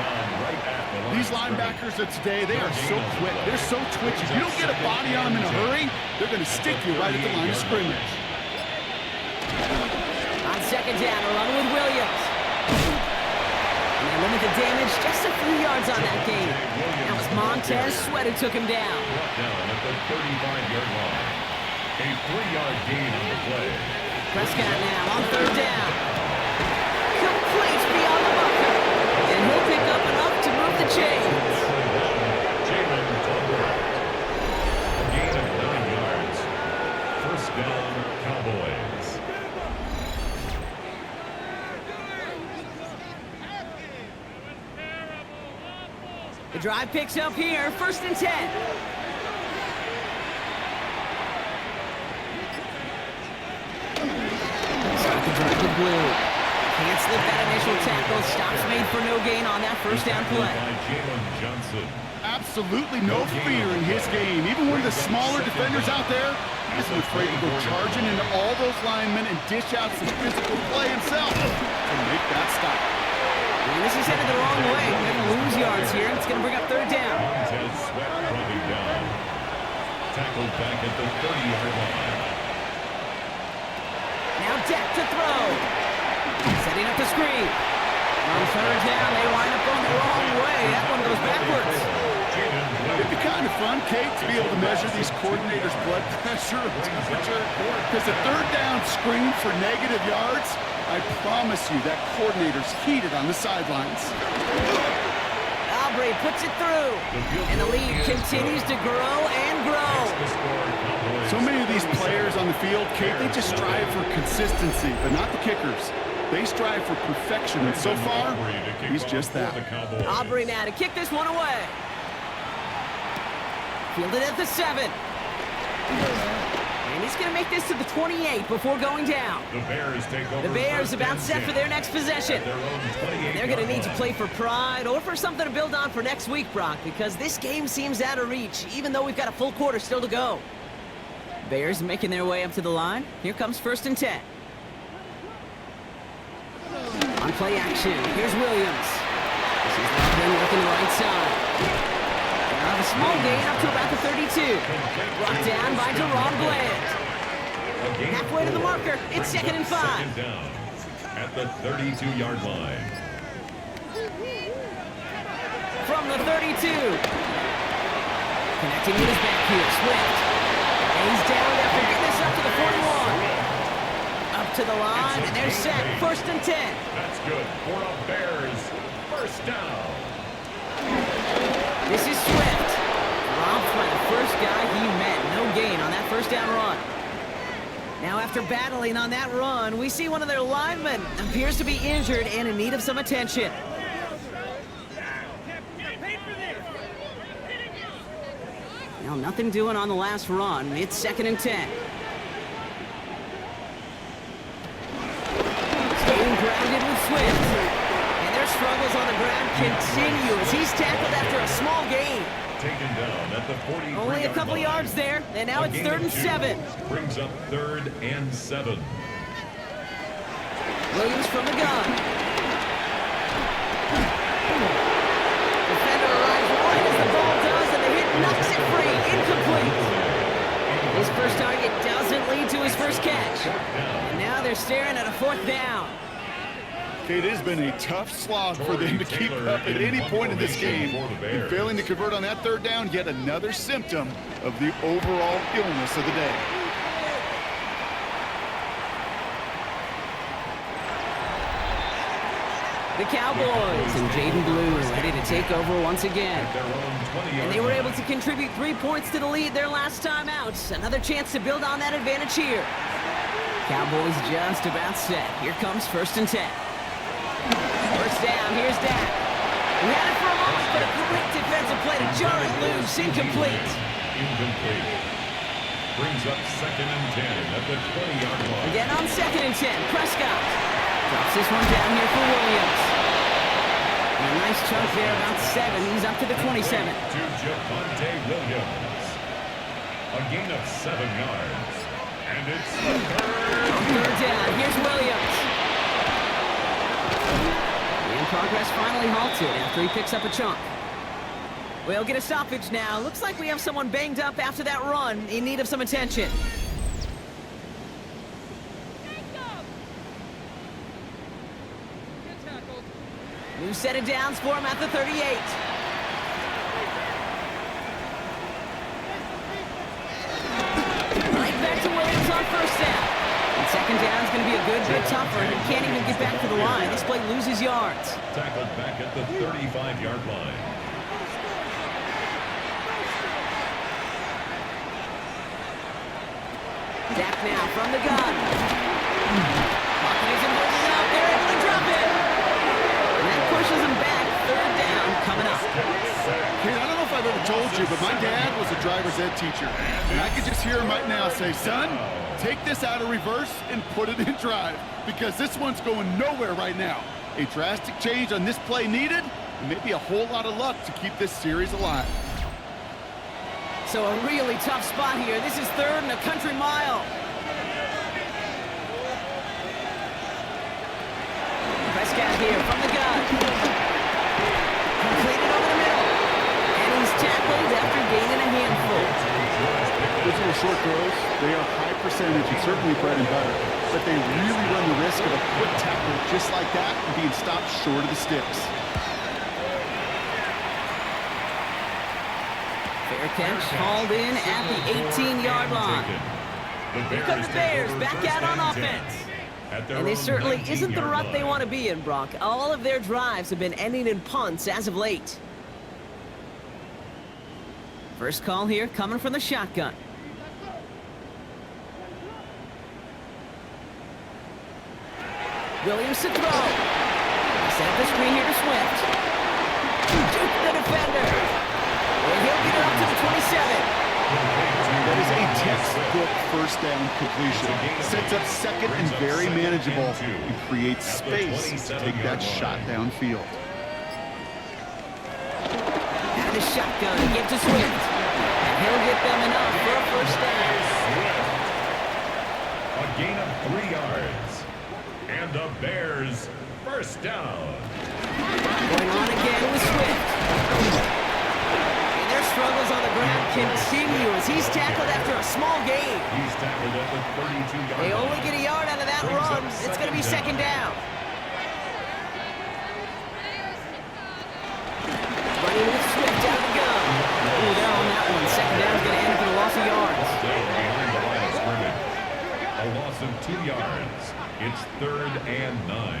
Speaker 2: These linebackers of today, they are so quick. They're so twitchy. If you don't get a body on them in a hurry, they're going to stick you right at the line of scrimmage.
Speaker 1: On 2nd down, a run with Williams. And they limit the damage just a few yards on that game. That was Montez Sweat who took him down.
Speaker 3: Brought down at the 35-yard line. A 3-yard gain on the play.
Speaker 1: Prescott now on 3rd down. Complete beyond the marker. And he'll pick up enough to move the chains.
Speaker 3: Jalen Tolbert. A gain of 9 yards. 1st down, Cowboys.
Speaker 1: The drive picks up here, 1st and 10. Start the drive with Blue. Can't slip that initial tackle. Stops made for no gain on that first down play.
Speaker 2: Absolutely no fear in his game. Even one of the smaller defenders out there isn't afraid to go charging into all those linemen and dish out some physical play himself to make that stop.
Speaker 1: And this is headed the wrong way. They're going to lose yards here. It's going to bring up third down.
Speaker 3: Tackled back at the 30-yard line.
Speaker 1: Now Dak to throw. Setting up the screen. On third down, they wind up going the wrong way. That one goes backwards.
Speaker 2: It'd be kind of fun, Kate, to be able to measure these coordinators' blood pressure and temperature. Because a third down screen for negative yards, I promise you that coordinator's heated on the sidelines.
Speaker 1: Aubrey puts it through. And the lead continues to grow and grow.
Speaker 2: So many of these players on the field, Kate, they just strive for consistency, but not the kickers. They strive for perfection, and so far, he's just that.
Speaker 1: Aubrey now to kick this one away. Fielded at the 7. And he's going to make this to the 28 before going down. The Bears about set for their next possession. They're going to need to play for pride or for something to build on for next week, Brock, because this game seems out of reach, even though we've got a full quarter still to go. Bears making their way up to the line. Here comes 1st and 10. On play action, here's Williams. This is Loveland working the right side. Now a small gain up to about the 32. Brought down by Deron Bland. Halfway to the marker, it's 2nd and 5.
Speaker 3: Down at the 32-yard line.
Speaker 1: From the 32. Connecting with his back here, Swift. And he's down after getting this up to the 41. Up to the line, and they're set. 1st and 10.
Speaker 3: That's good for the Bears. 1st down.
Speaker 1: This is Swift. Robbed by the first guy he met. No gain on that 1st down run. Now after battling on that run, we see one of their linemen appears to be injured and in need of some attention. Now nothing doing on the last run. It's 2nd and 10. Grounded with Swift. And their struggles on the ground continue as he's tackled after a small gain.
Speaker 3: Taken down at the 40.
Speaker 1: Only a couple yards there, and now it's 3rd and 7.
Speaker 3: Brings up 3rd and 7.
Speaker 1: Williams from the gun. Defender arrives right as the ball does, and the hit knocks it free. Incomplete. His first target doesn't lead to his first catch. And now they're staring at a 4th down.
Speaker 2: It has been a tough slog for them to keep up at any point in this game. And failing to convert on that 3rd down, yet another symptom of the overall illness of the day.
Speaker 1: The Cowboys and Jaden Blue ready to take over once again. And they were able to contribute 3 points to the lead their last time out. Another chance to build on that advantage here. Cowboys just about set. Here comes 1st and 10. 1st down, here's Dak. We had it for a moment, but a great defensive play to jar it loose. Incomplete.
Speaker 3: Brings up 2nd and 10 at the 20-yard line.
Speaker 1: Again on 2nd and 10, Prescott. Drops this one down here for Williams. And a nice chunk there, about 7. He's up to the 27.
Speaker 3: To Javonte Williams. A gain of 7 yards. And it's the
Speaker 1: 3rd down, here's Williams. And progress finally halted after he picks up a chunk. We'll get a stoppage now. Looks like we have someone banged up after that run in need of some attention. New set of downs for him at the 38. Right back to Williams on 1st down. And 2nd down is going to be a good bit tougher. He can't even get back to the line. This play loses yards.
Speaker 3: Tackled back at the 35-yard line.
Speaker 1: Dak now from the gun. Pocket isn't holding up. They're able to drop it. And that pushes him back. 3rd down coming up.
Speaker 2: I don't know if I've ever told you, but my dad was a driver's ed teacher. And I could just hear him right now say, son, take this out of reverse and put it in drive, because this one's going nowhere right now. A drastic change on this play needed, and maybe a whole lot of luck to keep this series alive.
Speaker 1: So a really tough spot here. This is third and a country mile. Prescott here from the gun. Completed over the middle. And he's tackled after gaining a handful.
Speaker 2: Those little short throws, they are high percentage and certainly bread and butter. But they really run the risk of a quick tackle just like that and being stopped short of the sticks.
Speaker 1: Fair catch hauled in at the 18-yard line. Here come the Bears back out on offense. And this certainly isn't the rut they want to be in, Brock. All of their drives have been ending in punts as of late. First call here coming from the shotgun. Williams to throw. Set up the screen here to Swift. Juke the defender. And he'll get it up to the 27.
Speaker 2: That is a textbook first down completion. Sets up second and very manageable and creates space to take that shot downfield.
Speaker 1: Out of the shotgun, give to Swift. And he'll get them enough for a first down.
Speaker 3: A gain of 3 yards. And the Bears first down.
Speaker 1: Going on again with Swift. And their struggles on the ground continue as he's tackled after a small gain.
Speaker 3: He's tackled at the 32-yard line.
Speaker 1: They only get a yard out of that run. It's going to be second down. Running with Swift out of the gun. Ooh, they're on that one. Second down is going to end up in a loss of yards.
Speaker 3: Behind the line of scrimmage. A loss of 2 yards. It's 3rd and 9.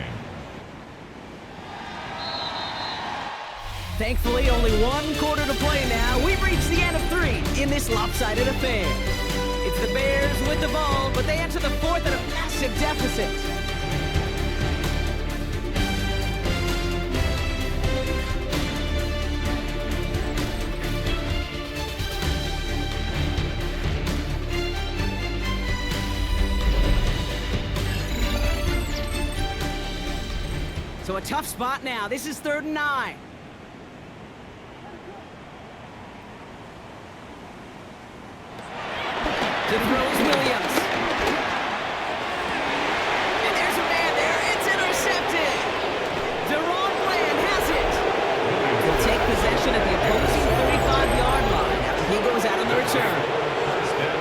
Speaker 1: Thankfully, only 1 quarter to play now. We've reached the end of 3 in this lopsided affair. It's the Bears with the ball, but they enter the 4th at a massive deficit. So a tough spot now. This is 3rd and 9. To throw is Williams. And there's a man there. It's intercepted. Deron Bland has it. He'll take possession at the opposing 35-yard line after he goes out on the return.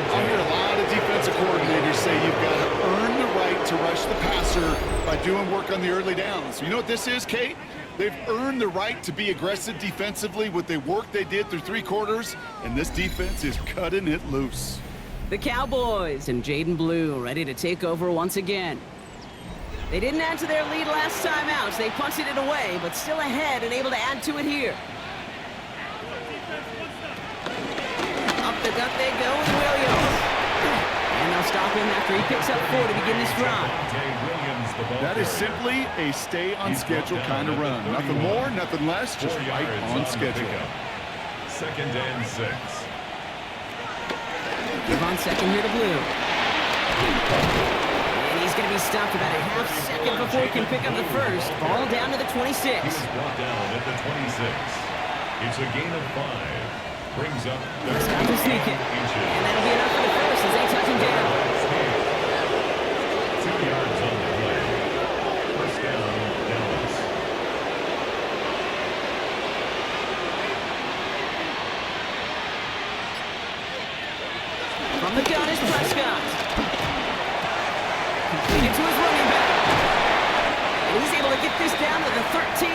Speaker 2: I hear a lot of defensive coordinators say you've got to earn the right to rush the passer by doing work on the early downs. You know what this is, Kate? They've earned the right to be aggressive defensively with the work they did through 3 quarters, and this defense is cutting it loose.
Speaker 1: The Cowboys and Jaden Blue ready to take over once again. They didn't add to their lead last time out. They punted it away, but still ahead and able to add to it here. Up the gut they go with Williams. And they'll stop him after he picks up 4 to begin this drive.
Speaker 2: That is simply a stay-on-schedule kind of run. Nothing more, nothing less, just right on schedule.
Speaker 3: 2nd and 6.
Speaker 1: Give on second here to Blue. And he's going to be stopped about a half second before he can pick up the first. Ball down to the 26.
Speaker 3: He was brought down at the 26. It's a gain of 5. Brings up
Speaker 1: Scott will sneak it. And that'll be enough for the first as they touch him down.
Speaker 3: 2 yards on the play. First down, Dallas.
Speaker 1: From the gun is Prescott. Completed to his running back. And he's able to get this down to the 13.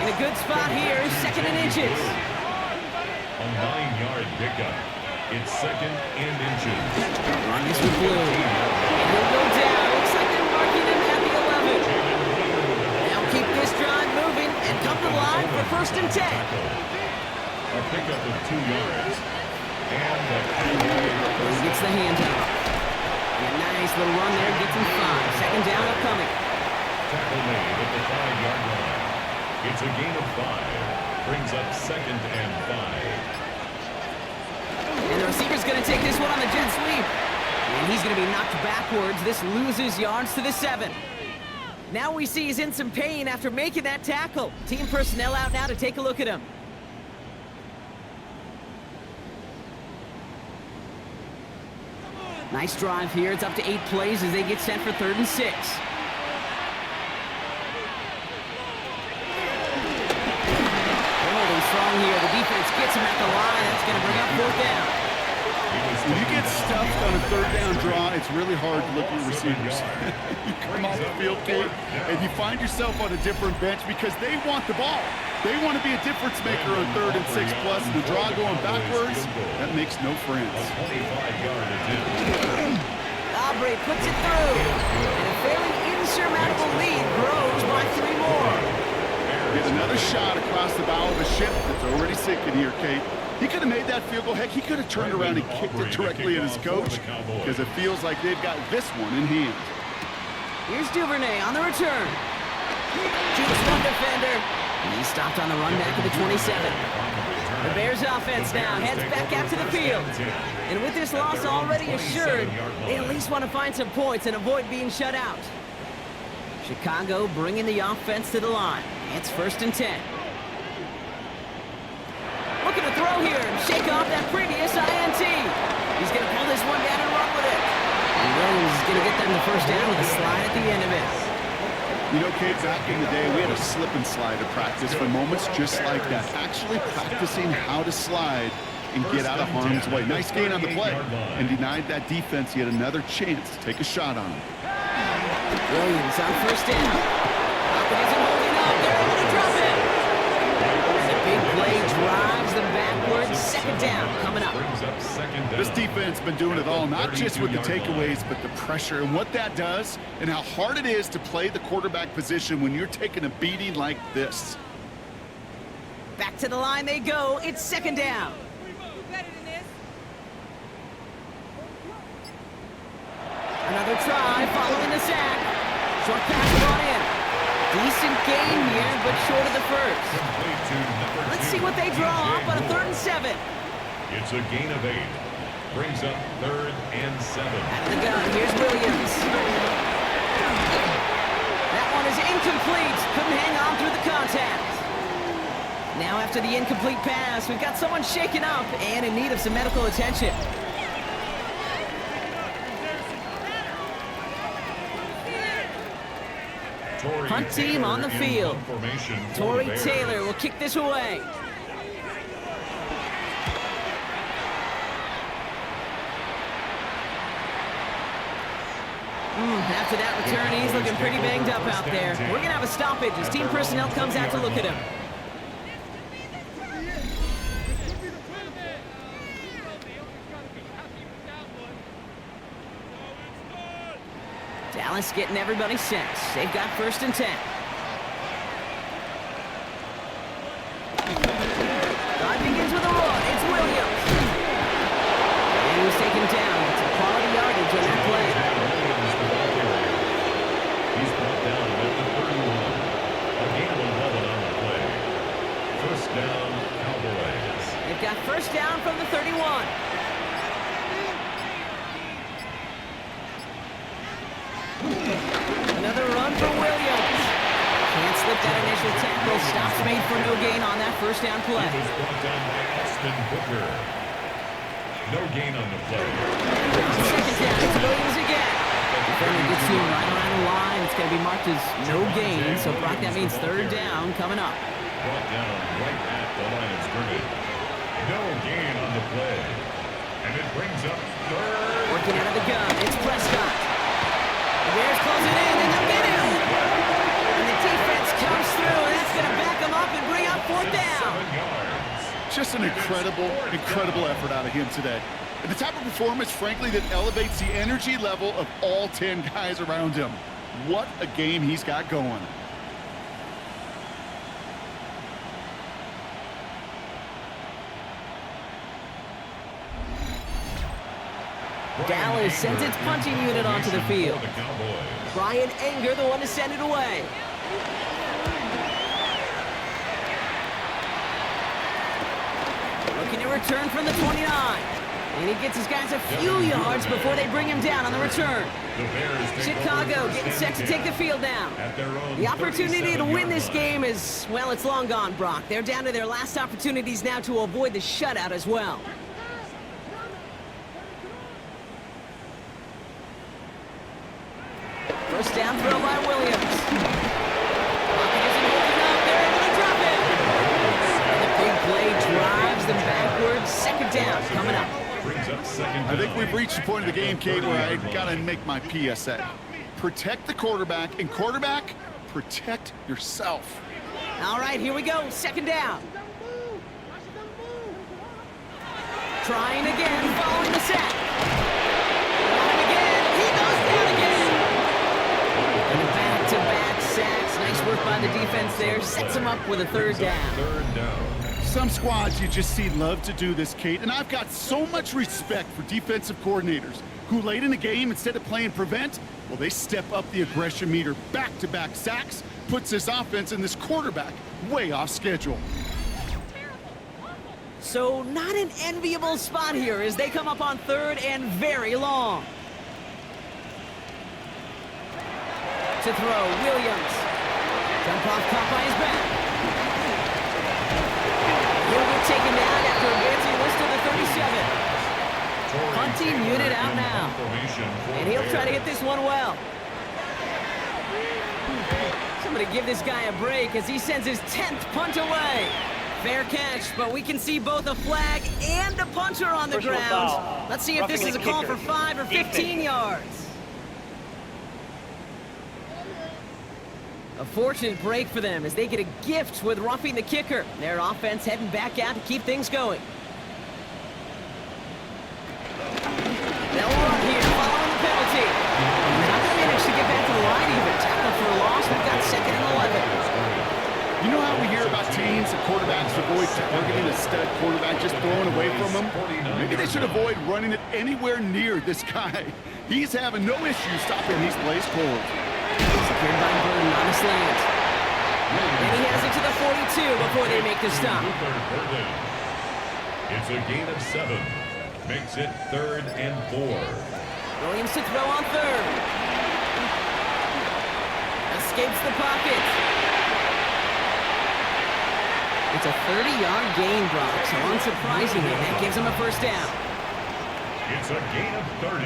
Speaker 1: In a good spot here, 2nd and inches.
Speaker 3: A 9-yard pickup. It's 2nd and inches.
Speaker 1: Run this with Blue. And he'll go down. Looks like they're marking him at the 11. They'll keep this drive moving and come to the line for 1st and 10.
Speaker 3: A pickup of 2 yards. And the
Speaker 1: He gets the handoff. And a nice little run there. Gets him 5. 2nd down upcoming.
Speaker 3: tackle made at the 5-yard line. It's a gain of 5. Brings up 2nd and 5.
Speaker 1: And the receiver's going to take this one on the jet sweep. And he's going to be knocked backwards. This loses yards to the 7. Now we see he's in some pain after making that tackle. Team personnel out now to take a look at him. Nice drive here. It's up to 8 plays as they get set for 3rd and 6. They're holding strong here. The defense gets him at the line. That's going to bring up 4th down.
Speaker 2: When you get stuffed on a 3rd down draw, it's really hard to look at your receivers. You come off the field, Kate, and you find yourself on a different bench because they want the ball. They want to be a difference maker on 3rd and 6 plus. And the draw going backwards, that makes no friends.
Speaker 1: Aubrey puts it through. And a fairly insurmountable lead grows by 3 more.
Speaker 2: Get another shot across the bow of a ship that's already sinking here, Kate. He could have made that field goal. Heck, he could have turned around and kicked it directly at his coach because it feels like they've got this one in hand.
Speaker 1: Here's Duvernay on the return. Keeps one defender. He's stopped on the run back of the 27. The Bears offense now heads back out to the field. And with this loss already assured, they at least want to find some points and avoid being shut out. Chicago bringing the offense to the line. It's 1st and 10. Looking to throw here and shake off that previous INT. He's going to pull this one down and run with it. And Williams is going to get them the 1st down with a slide at the end of it.
Speaker 2: You know, Kate, back in the day, we had a slip and slide to practice for moments just like that. Actually practicing how to slide and get out of harm's way. Nice gain on the play and denied that defense yet another chance to take a shot on him.
Speaker 1: Williams on 1st down. Hopkins isn't holding up. They're able to drop it. And a big play drives them backwards. 2nd down coming up.
Speaker 2: This defense has been doing it all, not just with the takeaways, but the pressure and what that does and how hard it is to play the quarterback position when you're taking a beating like this.
Speaker 1: Back to the line they go. It's 2nd down. Another try following the sack. Short pass brought in. Decent gain here, but short of the 1st. Let's see what they draw up on a 3rd and 7.
Speaker 3: It's a gain of 8. Brings up 3rd and 7.
Speaker 1: Out of the gun, here's Williams. That one is incomplete. Couldn't hang on through the contact. Now after the incomplete pass, we've got someone shaken up and in need of some medical attention. Punt team on the field. Torrey Taylor will kick this away. After that return, he's looking pretty banged up out there. We're going to have a stoppage as team personnel comes out to look at him. Dallas getting everybody set. They've got 1st and 10. Drive begins with a run. It's Williams. And he was taken down. It's a quality yardage on that play.
Speaker 3: He's brought down at the 31. A gain of 11 on the play. 1st down, Cowboys.
Speaker 1: They've got 1st down from the 31. Another run for Williams. Can't slip that initial tackle. Stops made for no gain on that 1st down play.
Speaker 3: He was brought down by Austin Booker. No gain on the play.
Speaker 1: 2nd down. It's Williams again. Defender gets him right around the line. It's going to be marked as no gain. So, Brock, that means 3rd down coming up.
Speaker 3: Brought down right at the line of scrimmage. No gain on the play. And it brings up 3rd.
Speaker 1: Working out of the gun. It's Prescott. The Bears close it in, and they'll get him. And the defense comes through, and that's going to back them up and bring up 4th down.
Speaker 3: 7 yards.
Speaker 2: Just an incredible effort out of him today. And the type of performance, frankly, that elevates the energy level of all 10 guys around him. What a game he's got going.
Speaker 1: Dallas sends its punching unit onto the field. Brian Anger, the one to send it away. return from the 29. And he gets his guys a few yards before they bring him down on the return. Chicago getting set to take the field now. The opportunity to win this game is, well, it's long gone, Brock. They're down to their last opportunities now to avoid the shutout as well. First down throw by Williams. Pocket isn't holding up. They're able to drop it. And the big play drives them backwards. Second down coming up.
Speaker 2: I think we've reached the point of the game, Kate, where I got to make my PSA. Protect the quarterback, and quarterback, protect yourself.
Speaker 1: All right, here we go. Second down. Trying again, following the sack. Trying again. He goes down again. And back-to-back sacks. Nice work by the defense there. Sets him up with a third down.
Speaker 2: Some squads you just see love to do this, Kate, and I've got so much respect for defensive coordinators who late in the game, instead of playing prevent, well, they step up the aggression meter. Back-to-back sacks puts this offense and this quarterback way off schedule.
Speaker 1: So not an enviable spot here as they come up on third and very long. To throw, Williams. Jump off caught by his back. He'll get taken down after advancing this to the 37. Punting unit out now. And he'll try to hit this one well. Somebody give this guy a break as he sends his 10th punt away. Fair catch, but we can see both a flag and a punter on the ground. Let's see if this is a call for 5 or 15 yards. A fortunate break for them as they get a gift with roughing the kicker. Their offense heading back out to keep things going. They'll run here following the penalty. Not going to manage to get back to the line even. Tackle for a loss. We've got 2nd and 11.
Speaker 2: You know how we hear about teams that quarterbacks avoid targeting a stud quarterback, just throwing away from them? Maybe they should avoid running it anywhere near this guy. He's having no issue stopping these plays cold.
Speaker 1: Secured by Burton on a slant. And he has it to the 42 before they make the stop.
Speaker 3: It's a gain of 7. Makes it 3rd and 4.
Speaker 1: Williams to throw on third. Escapes the pocket. It's a 30-yard gain, Brock, so unsurprisingly, that gives him a first down.
Speaker 3: It's a gain of 30.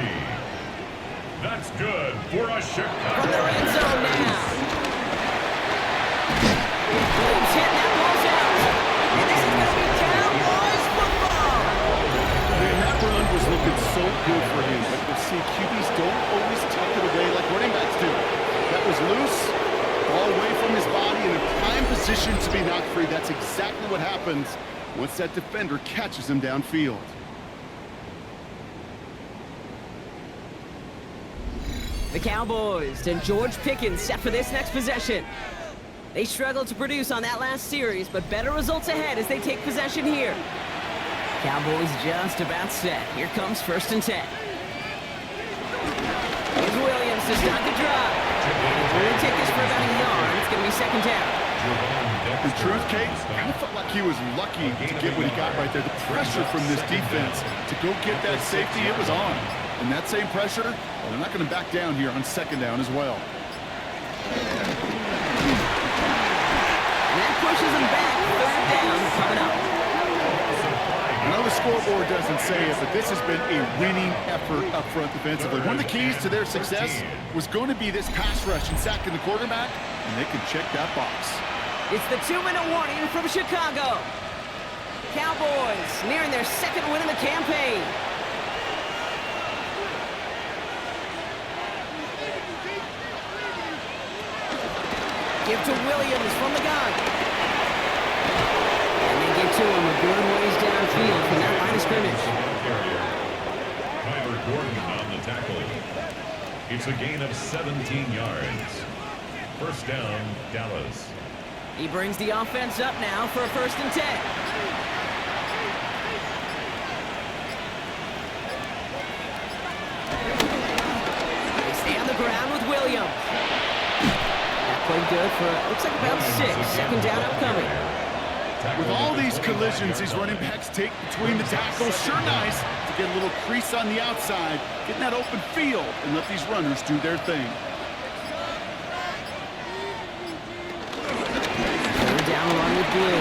Speaker 3: That's good for a Chicago.
Speaker 1: From the red zone now. Williams hitting that ball's out. And this is going to be Cowboys football.
Speaker 2: Man, that run was looking so good for him, but you'll see QBs don't always tuck it away like running backs do. That was loose, ball away from his body in a prime position to be knocked free. That's exactly what happens once that defender catches him downfield.
Speaker 1: The Cowboys and George Pickens set for this next possession. They struggled to produce on that last series, but better results ahead as they take possession here. Cowboys just about set. Here comes 1st and 10. Here's Williams to start the drive. We're going to take this for about a yard. It's going to be 2nd down.
Speaker 2: In truth, Kate, I felt like he was lucky to get what he got right there. The pressure from this defense to go get that safety, it was on. And that same pressure, well, they're not going to back down here on 2nd down as well.
Speaker 1: And that pushes them back. 3rd down coming up.
Speaker 2: I know the scoreboard doesn't say it, but this has been a winning effort up front defensively. One of the keys to their success was going to be this pass rush and sacking the quarterback, and they can check that box.
Speaker 1: It's the 2-minute warning from Chicago. Cowboys nearing their 2nd win of the campaign. Give to Williams from the gun. And they get to him a good ways downfield from that line of scrimmage.
Speaker 3: Kyler Gordon on the tackle. It's a gain of 17 yards. First down, Dallas.
Speaker 1: He brings the offense up now for a 1st and 10. They stay on the ground with Williams. Played good for, looks like about 6. 2nd down upcoming.
Speaker 2: With all these collisions these running backs take between the tackles, sure nice to get a little crease on the outside, get in that open field, and let these runners do their thing.
Speaker 1: Third down run with Blue.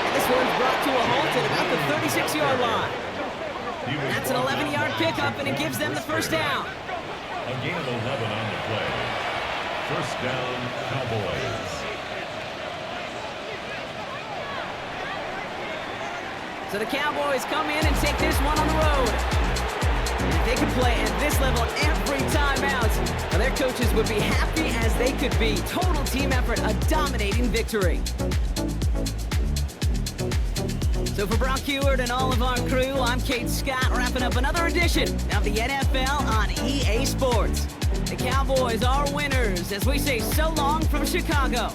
Speaker 1: And this one's brought to a halt at about the 36-yard line. That's an 11-yard pickup, and it gives them the first down.
Speaker 3: A gain of 11 on the play. First down, Cowboys.
Speaker 1: So the Cowboys come in and take this one on the road. And if they could play at this level every time out, well, their coaches would be happy as they could be. Total team effort, a dominating victory. So for Brock Heward and all of our crew, I'm Kate Scott, wrapping up another edition of the NFL on EA Sports. The Cowboys are winners as we say so long from Chicago.